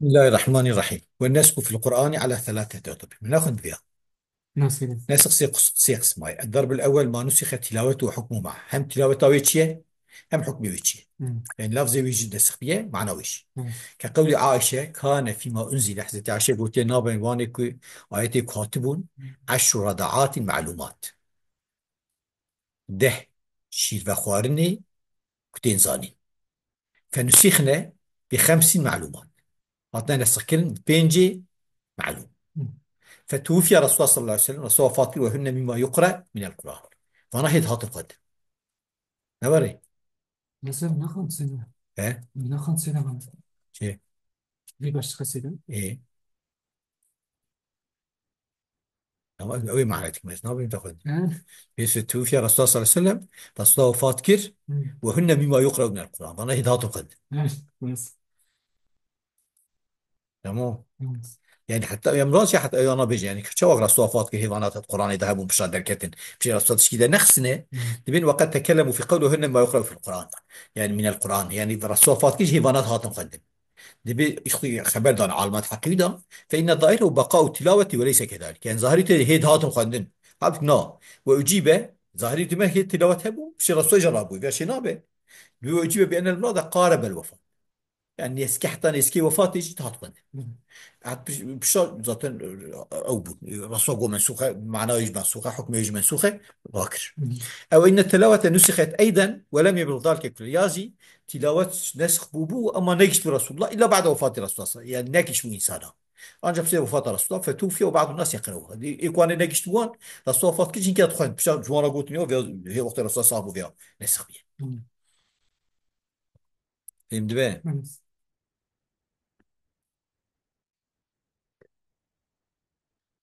بسم الله الرحمن الرحيم. والنسخ في القرآن على ثلاثة أضرب نأخذ بها. ناصرة. نسخ سيق اسماء. الضرب الأول ما نسخ تلاوته وحكمه معه، هم تلاوته ويتشيه هم حكمه ويتشيه. مم. يعني لفظي ويجي نسخ بيه معنى ويش. مم. كقول عائشة كان فيما أنزل حزة عائشة قلت نابا وانك آياتي كاتبون 10 رضعات معلومات ده شير وخوارني كتين زاني فنسخنا ب50 معلومات. أعطينا نسخ كلمة بينجي معلوم. مم. فتوفي رسول الله صلى الله عليه وسلم رسول فاطمة وهن مما يقرأ من القرآن. فأنا هيد هات القدر نبري. مثلا ناخد سنة ها ناخد سنة من شيء في بس خسيدة. إيه أما أوي معرفتك بس نبي تاخذ. آه. بس توفي رسول الله صلى الله عليه وسلم رسول الله فاتكر مم. وهن مما يقرأ من القرآن. فأنا هيد هات القدر. آه. بس. تمام. بس. يعني حتى يوم راسي حتى أنا بيجي يعني شو أقرأ رسول فاتكر هيفانات القرآن يذهبون بشر دركتن بشي رسول كذا نخسنة. مم. تبين وقد تكلموا في قوله هن ما يقرأ في القرآن، يعني من القرآن، يعني رسول فاتكر هيفانات هات القدر. دبي يخطي خبر دان عالمات حقيقة. فإن الظاهر بقاء التلاوة وليس كذلك، يعني ظاهرته هيد هاتم خندن هابك نا وأجيب ظاهرته ما هي التلاوة هبو بشي رسول جرابو بشي نابه. وأجيب بأن المراد قارب الوفاة، يعني يسكي حتى يسكي وفاة يجي تهاتم. مم. بشار zaten أو رسوله منسوخة معناه يجي منسوخة حكمه يجي منسوخة باكر. مم. أو إن التلاوة نسخت أيضا ولم يبلغ ذلك الرياضي. تلاوة نسخ بوبو أما نجش برسول الله إلا بعد وفاة رسول الله صلى الله عليه وسلم، يعني نجش إنسانا أنجب بسبب وفاة رسول الله فتوفي وبعض الناس يقرأوها دي إخوان نجش وان رسول الله فات كل شيء كده تخوان بشار جوانا قلت نيو في وقت رسول الله صاحبه فيها نسخ بيه. مم. فهمت بيه. بس.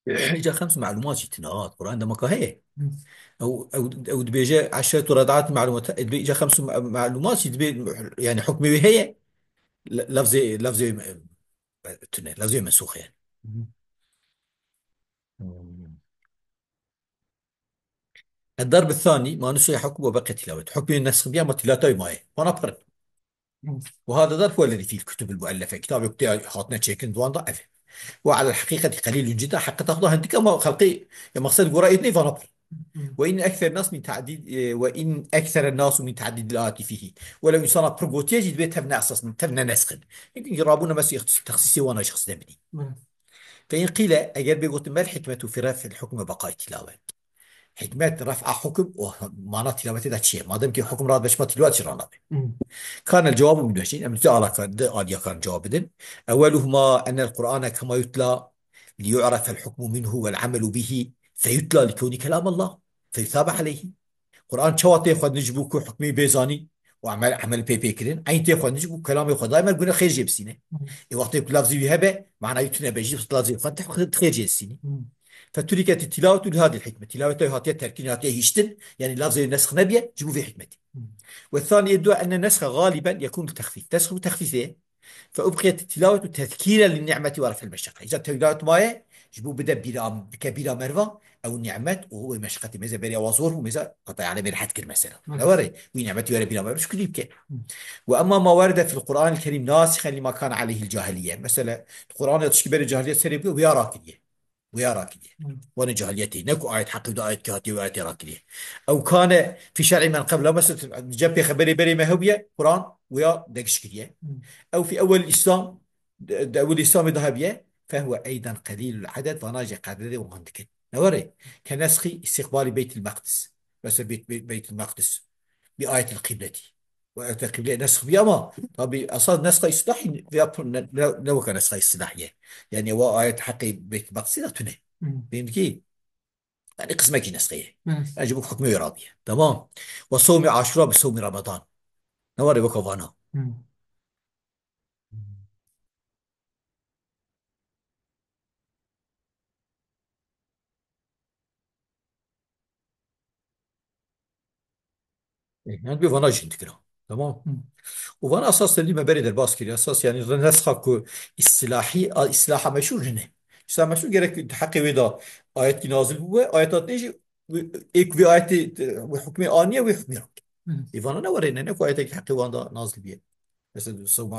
إجا 5 معلومات جتنا القرآن ده مكاهي. بس. او دبيجي 10 ردعات معلومات دبيجي 5 معلومات دبي يعني حكمي هي لفظي لفظي منسوخ يعني. مم. مم. الضرب الثاني ما نسي حكم وبقي تلاوة حكم النسخ بها ما تلاته ما هي وانا فرد. بس. وهذا ضرب هو الذي في الكتب المؤلفة كتاب يقطع حاطنا تشيكن دوان ضعف. وعلى الحقيقة قليل جدا حق تاخذها عندك اما خلقي. يا مقصد قرأتني فانا فرد. مم. وإن أكثر الناس من تعدد الآيات فيه ولو يصنع بروبوتيج يجب تبنى أساس من تبنى نسخ. يمكن يرابون بس تخصيصي وأنا شخص دمني. بس. فإن قيل أجل بيقول ما الحكمة في رفع الحكم بقاء التلاوة. حكمة رفع حكم ومعنى تلاوة ذات شيء ما دام كي حكم راد بش ما تلاوة شرانا. مم. كان الجواب من وجهين أم تعالى كان جواب دين. أولهما أن القرآن كما يتلى ليعرف الحكم منه والعمل به فيتلى لكون كلام الله فيثاب عليه. قرآن شواطئ خد نجبو كو حكمي بيزاني وعمل بي كرين عين تي خد نجبو كلامي خد دائما قلنا خير جيب سينه. مم. وقت يقول لفظي يهبه معناه يتنا بيجي بس لفظي خد خير جيب سينه. مم. فتركت التلاوة لهذه الحكمة تلاوته هاتية تركين هاتية هشتن، يعني لفظي النسخ نبيه جيبوا في حكمته. مم. والثاني يدعو أن النسخ غالبا يكون التخفيف نسخ وتخفيفه. فأبقيت التلاوة تذكيرا للنعمة ورفع المشقة. إذا تلاوة مايه جبوا بدأ بلا كبيرة مرة أو النعمة وهو مشقة ميزة بري وازور وميزة قطع على مرحة كل مثلا بس. نوري ونعمة ولا بلا مرة مش كل يبكي. مم. وأما ما ورد في القرآن الكريم ناسخا لما كان عليه الجاهلية، مثلا القرآن يتشكي الجاهلية سريبه ويا راكدية ويا راكدية مم. وانا جاهليتي نكو آية حق وآية كاتي وآية راكدية. أو كان في شرع من قبل مثلا جنبي خبري بري ما هو قرآن ويا دقشكرية. مم. أو في أول الإسلام أول الإسلام ذهبية فهو أيضا قليل العدد وناجي قدره ومنطقه نوري. كنسخ استقبال بيت المقدس، بس بيت المقدس بآية القبلة. وآية القبلة نسخ بيما طب أصلا نسخ إصلاحي لو كان نسخ إصلاحية، يعني هو آية حق بيت المقدس لا تنه. مم. فهمت كيف؟ يعني قسمك نسخية. بس. أجيبك حكم رابية تمام. وصوم عاشوراء بصوم رمضان نوري وكفانا. مم. يعني بيفانا جنت كده تمام. مم. وانا اساس اللي ما بريد الباسكري اساس يعني نسخه اصلاحي اصلاح مشهور هنا. اصلاح مشهور جرك تحقي ودا ايات نازل هو ايات تيجي ايك في ايات وحكم انيه وحكم رب. بس. ايفانا نورينا انك ايات حقي واندا نازل بيه. مثلا صوم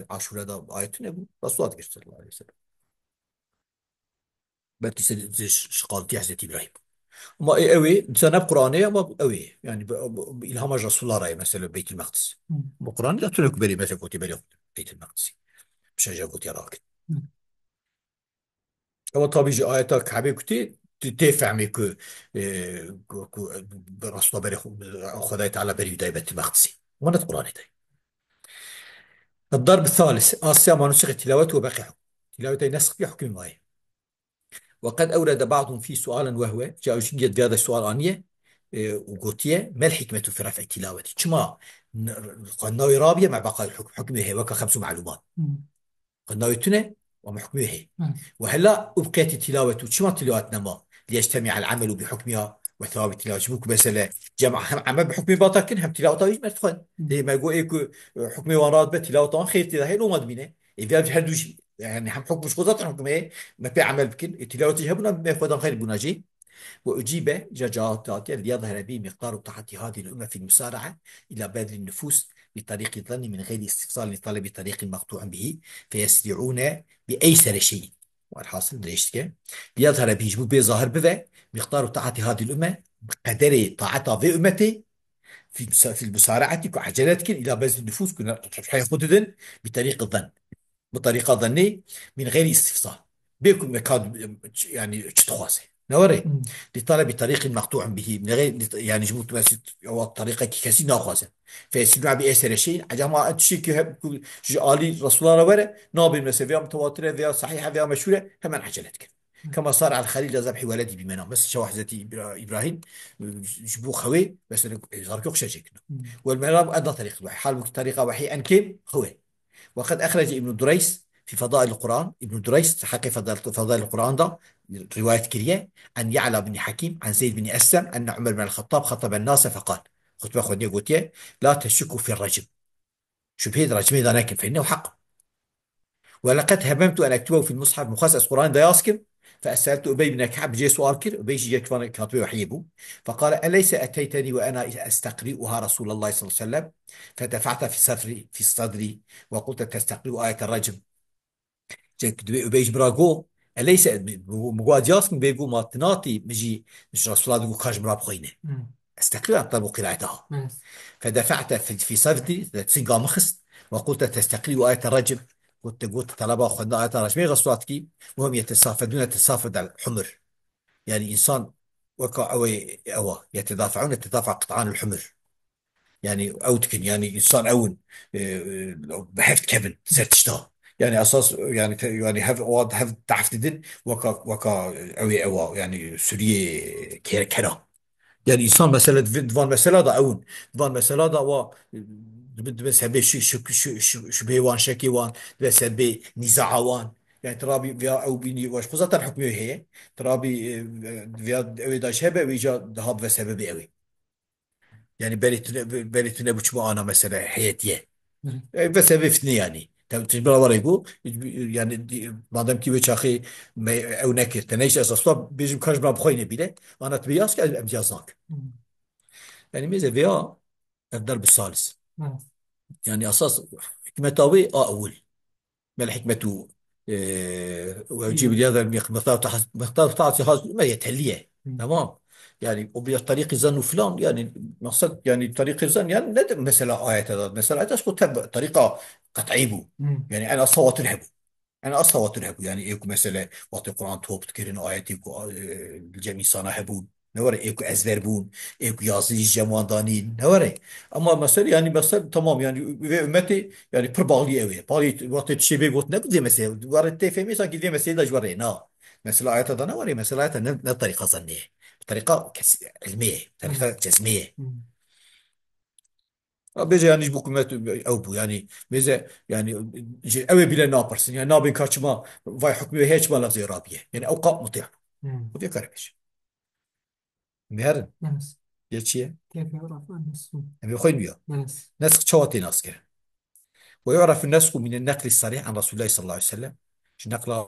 عاشوراء ده آية نبو رسولات قشت الله عليه وسلم. بلتي شقالتي حزة إبراهيم ما إيه قوي سنة قرآنية ما قوي يعني إلهام رسول الله رأي مثلا بيت المقدس. مم. القرآن لا تنك بري مثلا كنت بري بيت المقدس مش هجا كنت راكد. مم. هو طبيعي آيات كعبة كنت تفهمي رسول الله بري خداي تعالى بري بيت المقدس وانا القرآن ده. الضرب الثالث آسيا ما نسخ تلاوته وباقي حكم تلاوته نسخ في حكم معين. وقد أورد بعضهم فيه سؤالا وهو جاء يجد هذا السؤال آنية وقوتية ما الحكمة في رفع التلاوة شما قلنا رابية مع بقاء الحكم حكمه هي وكا خمس معلومات مم. قلنا يتنى وما حكمه هي. مم. وهلا أبقيت التلاوة شما تلاوتنا ما ليجتمع العمل بحكمها وثواب التلاوة شبوك مثلا جمع هم عمل بحكم باطل كن هم تلاوة يجمع تفهم مم. ليه ما يقول إيكو حكمي وراد بتلاوة طبعا خير تلاوة هي لو ما دمينه إذا بحدوش يعني هم حكم مش قصة حكم إيه ما في عمل بكن التلاوة يهبنا ما ياخذ خير بناجي. وأجيب جاءت ليظهر به مقدار طاعة هذه الأمة في المسارعة إلى بذل النفوس بطريق الظن من غير استفسار لطلب طريق مقطوع به فيسرعون بأيسر شيء. والحاصل ليش كده ليظهر به جبوا بظاهر بذا مقدار طاعة هذه الأمة بقدر طاعتها في أمتي في المسارعة وعجلتك إلى بذل النفوس كنا حياخذ بطريق الظن بطريقة ظنية من غير استفسار بيكون مكان يعني تخواسه نوري مم. لطلب طريق مقطوع به من غير يعني جموت مسجد أو الطريقة كسي ناخواسه فيسمع بأسر شيء عجما أتشي جالي رسول الله وره نابي مثلا فيها متواترة فيها صحيحة فيها مشهورة هم عجلتك كما صار على الخليل ذبح ولدي بمنام بس شو حزتي إبراهيم جبو خوي بس غرقوق شجك مم. والمنام أدنى طريق الوحي حال طريقة وحي أنكم خوي. وقد أخرج ابن دريس في فضائل القرآن ابن دريس حكى فضائل القرآن ده رواية كريه عن يعلى بن حكيم عن زيد بن أسلم أن عمر بن الخطاب خطب الناس فقال خطبة خدني قلت لا تشكوا في الرجم شبهة الرجم إذا لكن فإنه حق. ولقد هممت أن أكتبه في المصحف مخصص قرآن دا ياسكم فأسألت أبي بن كعب جي سؤال كر أبي جي كاتبه وحيبه فقال أليس أتيتني وأنا أستقرئها رسول الله صلى الله عليه وسلم فدفعت في صدري وقلت تستقرئ آية الرجم بيج براغو أليس مقعد ياسم بيجو ما تناطي مجي مش رسول الله يقول كاج مراب خوينه مم. استقرأ طلب قراءتها نايس. فدفعت في صدري تسيقا مخست وقلت تستقرئ آية الرجم قلت طلبة أخذنا آية الرجم ما غصواتك وهم يتسافدون تسافد على الحمر يعني إنسان وكا أو يتدافعون يتدافع قطعان الحمر يعني أوتكن يعني إنسان أون بحفت كابن سرتشتا يعني أساس يعني هاف تعرف تدن وكا أو يعني سورية كنا يعني إنسان مثلا دفان مثلا دا أون دفان مثلا دا بس هبي شو بيوان شكيوان بس هبي نزاعوان يعني ترابي فيا أو بيني واش خصوصا الحكمية هي ترابي فيا أوي داش هبه ويجا ذهب بس هبه أوي يعني بالي بتشبه انا مثلا حياتيه مم. بس هفتني يعني تجبر ورا يقول يعني ما دام كي وجهي او نكر تنيش اساسا بيجي كاش ما بخويني بيله انا تبياس امتيازك مم. يعني ميزه فيها الدرب الثالث نايس. يعني اساس حكمتاوي اول ما الحكمة ويجيب إيه. لي هذا مقدار تعطي هذا ما يتهليه مم. تمام يعني وبطريق الزن فلان يعني مقصد يعني طريق الزن يعني ندم مثلا آية هذا مثلا آية أسكت طريقة قطعي بو مم. يعني أنا أصوات الهبو أنا أصلا وترهب يعني إيكو مثلا وقت القرآن توب تكرين آيات إيكو الجميع صانع هبون نوري إيكو أزدر بون إيكو يازي جموان دانين نوري أما مثلا يعني مثلا تمام يعني في أمتي يعني بربالي أوي بالي وقت تشبه قلت نقد زي مثلا ورد تفهمي ساكي زي مثلا دا جوري نا مثلا آيات هذا نوري مثلا آيات طريقة ظنية طريقة علمية طريقة نايس. جزمية مم. بيجي يعني يجبوك او بو يعني بيجي يعني قوي بلا نابرس يعني نابين كاتشما فاي حكمي هيك ما لفظي رابيه يعني اوقات مطيع مم. وفي كرمش مهرن نايس. يتشي كيف يعرف الناس؟ يعني خوين بيا نايس. نسخ شواتي ناس كده ويعرف النسخ من النقل الصريح عن رسول الله صلى الله عليه وسلم نقل